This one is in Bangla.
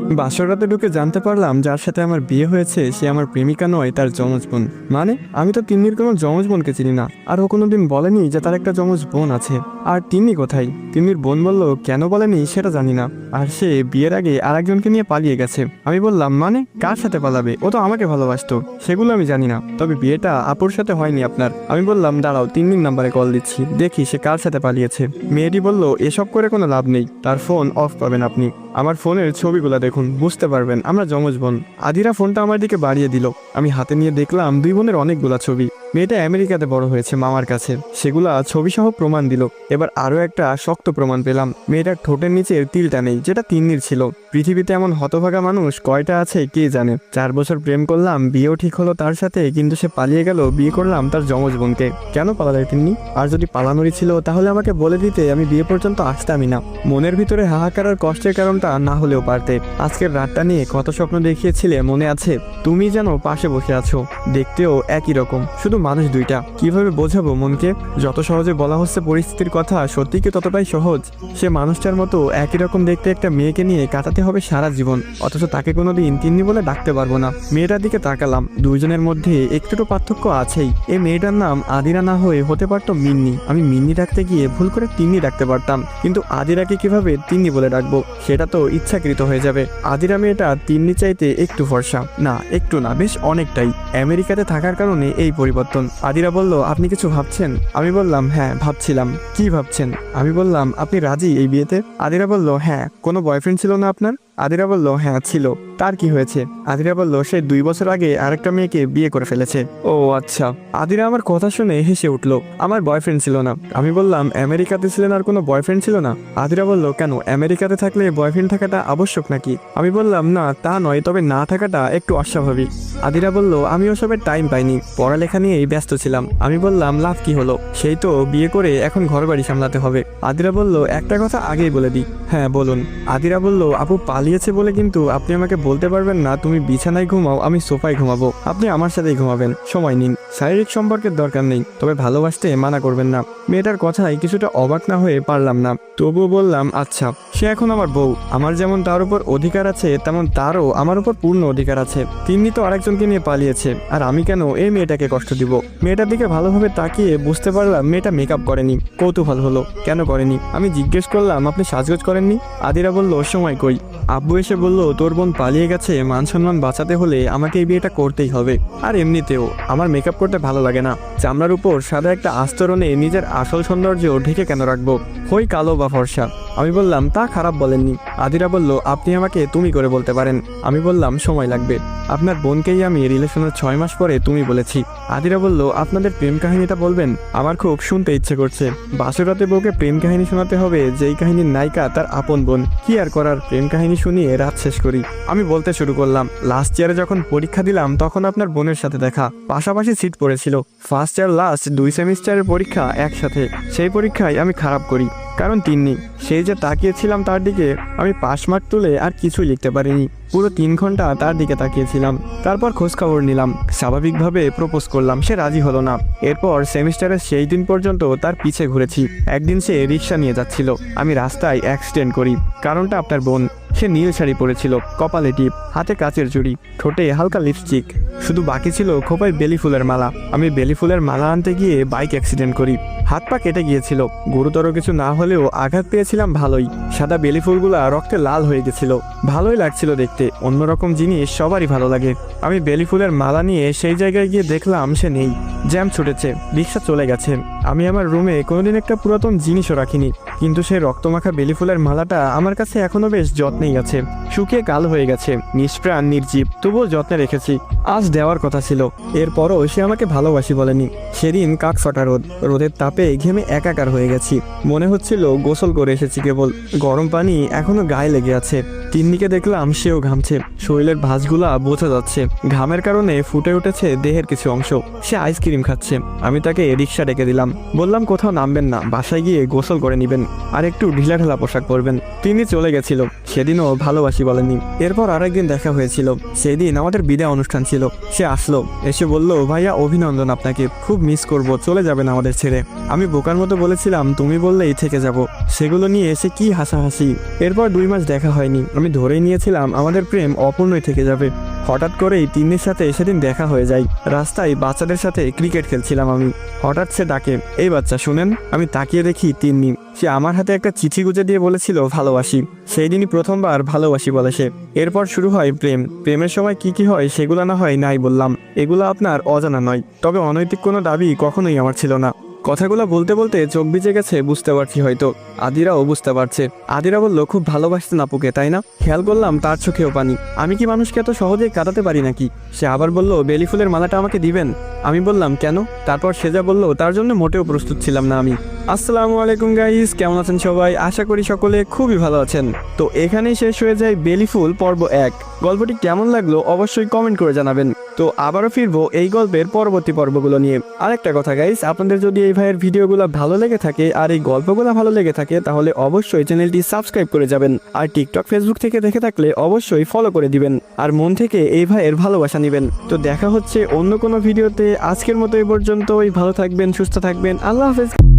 বাসর রাতে ঢুকে জানতে পারলাম যার সাথে আমার বিয়ে হয়েছে সে আমার প্রেমিকা নয়, তার যমজ বোন। মানে আমি তো তিন্নির কোনো যমজ বোনকে চিনি না, আর ও কোনোদিন বলেনি যে তার একটা যমজ বোন আছে। আর তিন্নি কোথায়? তিন্নির বোন বলল কেন বলেনি সেটা জানি না, আর সে বিয়ের আগে আরেকজনকে নিয়ে পালিয়ে গেছে। আমি বললাম মানে কার সাথে পালাবে? ও তো আমাকে ভালোবাসতো। সেগুলো আমি জানি না, তবে বিয়েটা আপুর সাথে হয়নি আপনার। আমি বললাম দাঁড়াও, তিন্নির নাম্বারে কল দিচ্ছি, দেখি সে কার সাথে পালিয়েছে। মেয়েটি বলল এসব করে কোনো লাভ নেই, তার ফোন অফ পাবেন আপনি। আমার ফোনের ছবিগুলো দেখুন, বুঝতে পারবেন আমরা যমজ বোন। আদিরা ফোনটা আমার দিকে বাড়িয়ে দিল। আমি হাতে নিয়ে দেখলাম দুই বোনের অনেকগুলা ছবি। মেয়েটা আমেরিকাতে বড় হয়েছে মামার কাছে, সেগুলা ছবি সহ প্রমাণ দিল। এবার আরো একটা শক্ত প্রমাণ পেলাম, মেয়েটার ঠোঁটের নিচের তিলটা নেই, যেটা তিন্নির ছিল। পৃথিবীতে এমন হতভাগা মানুষ কয়টা আছে কে জানে। 4 বছর প্রেম করলাম, বিয়েও ঠিক হলো তার সাথে, কিন্তু সে পালিয়ে গেল। বিয়ে করলাম তার যমজ বোনকে। কেন পালালে তিন্নি? আর যদি পালানোরই ছিল তাহলে আমাকে বলে দিতে, আমি বিয়ে পর্যন্ত আসতামই না। মনের ভিতরে হাহাকার আর কষ্টের কারণটা না হলেও পারতে। আজকের রাতটা নিয়ে কত স্বপ্ন দেখিয়েছিলে মনে আছে? তুমি যেন পাশে বসে আছো, দেখতেও একই রকম, শুধু মানুষ দুইটা। কিভাবে বোঝাবো মনকে? যত সহজে বলা হচ্ছে পরিস্থিতির কথা, সত্যি কি ততটাই সহজ? সে মানুষটার মতো একই রকম দেখতে একটা মেয়েকে নিয়ে কাটাতে হবে সারা জীবন, অথচ তাকে কোনোদিন তিন্নি বলে ডাকতে পারবো না। মেয়েটার দিকে তাকালাম, দুইজনের মধ্যে একটু পার্থক্য আছেই। এই মেয়েটার নাম আদিরা না হয়ে হতে পারতো মিন্নি। আমি মিন্নি ডাকতে গিয়ে ভুল করে তিন্নি ডাকতে পারতাম, কিন্তু আদিরাকে কিভাবে তিন্নি বলে ডাকবো সেটা তো ইচ্ছাকৃত হয়ে যাবে। আদিরা মেয়েটা তিন্নি চাইতে একটু ফর্সা, না একটু না, বেশ অনেকটাই। আমেরিকাতে থাকার কারণে এই পরিবর্তন। আদিরা বলল আপনি কিছু ভাবছেন? আমি বললাম হ্যাঁ ভাবছিলাম। কি ভাবছেন? আমি বললাম আপনি রাজি এই বিয়েতে? আদিরা বলল হ্যাঁ। কোনো বয়ফ্রেন্ড ছিল না আপনার? আদিরা বলল হ্যাঁ ছিল। তার কি হয়েছে? আদিরা বলল সে 2 বছর আগে আরেকটা মেয়েকে বিয়ে করে ফেলেছে। ও আচ্ছা। আদিরা আমার কথা শুনে হেসে উঠল। আমার বয়ফ্রেন্ড ছিল না। আমি বললাম আমেরিকাতে ছিলেন আর কোনো বয়ফ্রেন্ড ছিল না? আদিরা বলল কেন, আমেরিকাতে থাকলে বয়ফ্রেন্ড থাকাটা আবশ্যক নাকি? আমি বললাম না তা নয়, তবে না থাকাটা একটু অস্বাভাবিক। আদিরা বলল আমি ওসবের টাইম পাইনি, পড়ালেখা নিয়েই ব্যস্ত ছিলাম। আমি বললাম লাভ কি হলো, সেই তো বিয়ে করে এখন ঘরবাড়ি সামলাতে হবে। আদিরা বলল একটা কথা আগেই বলে দিই। হ্যাঁ বলুন। আদিরা বলল আপু পালিয়েছে বলে কিন্তু আপনি আমাকে বলতে পারবেন না তুমি বিছানায় ঘুমাও, আমি সোফায় ঘুমাবো, আপনি আমার সাথেই ঘুমাবেন, সময় নিন। শারীরিক সম্পর্কের দরকার নেই, তবে ভালোবাসতে মানা করবেন না। মেয়েটার কথায় কিছুটা অবাক না হয়ে পারলাম না, তবুও বললাম আচ্ছা। সে এখন আমার বউ, আমার যেমন তার উপর অধিকার আছে তেমন তারও আমার উপর পূর্ণ অধিকার আছে। তিনি তো আরেকজনকে নিয়ে পালিয়েছে, আর আমি কেন এই মেয়েটাকে কষ্ট দিব? মেয়েটার দিকে ভালোভাবে তাকিয়ে বুঝতে পারলাম মেয়েটা মেকআপ করেনি। কৌতূহল হলো কেন করেনি। আমি জিজ্ঞেস করলাম আপনি সাজগোজ করেননি? আদিরা বলল সময় কই। আব্বু এসে বলল তোর বোন পালিয়ে গেছে, মান সম্মান বাঁচাতে হলে আমাকে এই বিয়েটা করতেই হবে। আর এমনিতেও আমার মেকআপ করতে ভালো লাগে না, চামড়ার উপর সাদা একটা আস্তরণে নিজের আসল সৌন্দর্য ঢেকে কেন রাখবো, হই কালো বা ফর্সা। আমি বললাম তা খারাপ বলেননি। আদিরা বলল আপনি আমাকে তুমি করে বলতে পারেন। আমি বললাম সময় লাগবে, আপনার বোনকেই আমি রিলেশনের 6 মাস পরে তুমি বলেছি। আদিরা বলল আপনাদের প্রেম কাহিনীটা বলবেন, আমার খুব শুনতে ইচ্ছে করছে। বাসরাতে বউকে প্রেম কাহিনী শোনাতে হবে যেই কাহিনীর নায়িকা তার আপন বোন। কি আর করার, প্রেম কাহিনী শুনিয়ে রাত শেষ করি। আমি বলতে শুরু করলাম লাস্ট ইয়ারে যখন পরীক্ষা দিলাম তখন আপনার বোনের সাথে দেখা, পাশাপাশি সিট পড়েছিল। ফার্স্ট ইয়ার লাস্ট 2 সেমিস্টারের পরীক্ষা একসাথে। সেই পরীক্ষায় আমি খারাপ করি, কারণ তিন্নি। সেই যে তাকিয়েছিলাম তার দিকে, আমি পাস মার্ক তুলে আর কিছুই লিখতে পারিনি। পুরো 3 ঘন্টা তার দিকে তাকিয়েছিলাম। তারপর খোঁজখবর নিলাম, স্বাভাবিকভাবে প্রপোজ করলাম, সে রাজি হলো না। এরপর সেমিস্টারের সেই দিন পর্যন্ত তার পিছে ঘুরেছি। একদিন সে রিক্সা নিয়ে যাচ্ছিল, আমি রাস্তায় অ্যাক্সিডেন্ট করি। কারণটা আপনার বোন। সে নীল শাড়ি পরেছিল, কপালে টিপ, হাতে কাচের চুড়ি, ঠোঁটে হালকা লিপস্টিক, শুধু বাকি ছিল খোপায় বেলি ফুলের মালা। আমি বেলি ফুলের মালা আনতে গিয়ে বাইক অ্যাক্সিডেন্ট করি, হাত পা কেটে গিয়েছিল। গুরুতর কিছু না হলেও আঘাত পেয়েছিলাম ভালোই। সাদা বেলি ফুলগুলা রক্তে লাল হয়ে গেছিল, ভালোই লাগছিল দেখতে। অন্যরকম জিনিস সবারই ভালো লাগে। আমি বেলি ফুলের মালা নিয়ে সেই জায়গায় গিয়ে দেখলাম সে নেই, জ্যাম ছুটেছে, রিক্সা চলে গেছে। আমি আমার রুমে কোনোদিন একটা পুরাতন জিনিসও রাখিনি, কিন্তু সেই রক্তমাখা বেলি ফুলের মালাটা আমার কাছে এখনো বেশ যত্নেই আছে। শুকিয়ে কাল হয়ে গেছে, নিষ্প্রাণ নির্জীব, তবুও যত্নে রেখেছি। আজ দেওয়ার কথা ছিল, এরপরও সে আমাকে ভালোবাসি বলেনি। সেদিন কাক ফাটা রোদ, রোদের তাপে ঘেমে একাকার হয়ে গেছি। মনে হচ্ছিল গোসল করে এসেছি কেবল, গরম পানি এখনো গায়ে লেগে আছে। তিন্নিকে দেখলাম সেও ঘামছে, শরীরের ভাঁজগুলা বোঝা যাচ্ছে। ঘামের কারণে ফুটে উঠেছে দেহের কিছু অংশ। সে আইসক্রিম খাচ্ছে। আমি তাকে রিক্সা ডেকে দিলাম, বললাম কোথাও নামবেন না, বাসায় গিয়ে গোসল করে নিবেন, আর একটু ঢিলা ঢালা পোশাক পরবেন। তিনি চলে গেছিল, সেদিনও ভালোবাসি বলেনি। এরপর আরেকদিন দেখা হয়েছিল, সেদিন আমাদের বিদায় অনুষ্ঠান ছিল। সে আসলো, এসে বলল ভাইয়া অভিনন্দন আপনাকে, খুব মিস করব, চলে যাবেন আমাদের ছেড়ে। আমি বোকার মতো বলেছিলাম তুমি বললেই থেকে যাব। সেগুলো নিয়ে এসে কি হাসাহাসি। এরপর 2 মাস দেখা হয়নি। আমি ধরেই নিয়েছিলাম আমাদের প্রেম অপূর্ণই থেকে যাবে। হঠাৎ করেই তিন্নির সাথে সেদিন দেখা হয়ে যায়। রাস্তায় বাচ্চাদের সাথে ক্রিকেট খেলছিলাম আমি। হঠাৎ সে ডাকে, এই বাচ্চা শুনেন। আমি তাকিয়ে দেখি তিন্নি। সে আমার হাতে একটা চিঠি গুজে দিয়ে বলেছিল ভালোবাসি। সেই দিনই প্রথমবার ভালোবাসি বলে সে। এরপর শুরু হয় প্রেম। প্রেমের সময় কি কি হয় সেগুলো না হয় নাই বললাম, এগুলো আপনার অজানা নয়। তবে অনৈতিক কোনো দাবি কখনোই আমার ছিল না। কথাগুলো বলতে বলতে চোখ ভিজে গেছে, বুঝতে পারছি হয়তো। আদিরাও বুঝতে পারছে। আদিরা বলল, খুব ভালোবাসতেন আপুকে তাই না? খেয়াল করলাম তার চোখেও পানি। আমি কি মানুষকে এত সহজেই কাটাতে পারি নাকি? সে আবার বলল, বেলি ফুলের মালাটা আমাকে দিবেন? আমি বললাম কেন? তারপর সে যা বলল তার জন্য মোটেও প্রস্তুত ছিলাম না আমি। আসসালামু আলাইকুম গাইস, কেমন আছেন সবাই? আশা করি সকলে খুবই ভালো আছেন। তো এখানেই শেষ হয়ে যায় বেলি ফুল পর্ব 1। গল্পটি কেমন লাগলো অবশ্যই কমেন্ট করে জানাবেন। তো আবারও ফিরবো এই গল্পের পরবর্তী পর্বগুলো নিয়ে। আরেকটা কথা গাইস, আপনাদের যদি এই ভাইয়ের ভিডিওগুলো ভালো লেগে থাকে আর এই গল্পগুলো ভালো লেগে থাকে তাহলে অবশ্যই চ্যানেলটি সাবস্ক্রাইব করে যাবেন। আর টিকটক ফেসবুক থেকে দেখে থাকলে অবশ্যই ফলো করে দিবেন। আর মন থেকে এই ভাইয়ের ভালোবাসা নেবেন। তো দেখা হচ্ছে অন্য কোনো ভিডিওতে। আজকের মতো এই পর্যন্তই। ভালো থাকবেন, সুস্থ থাকবেন। আল্লাহ হাফেজ।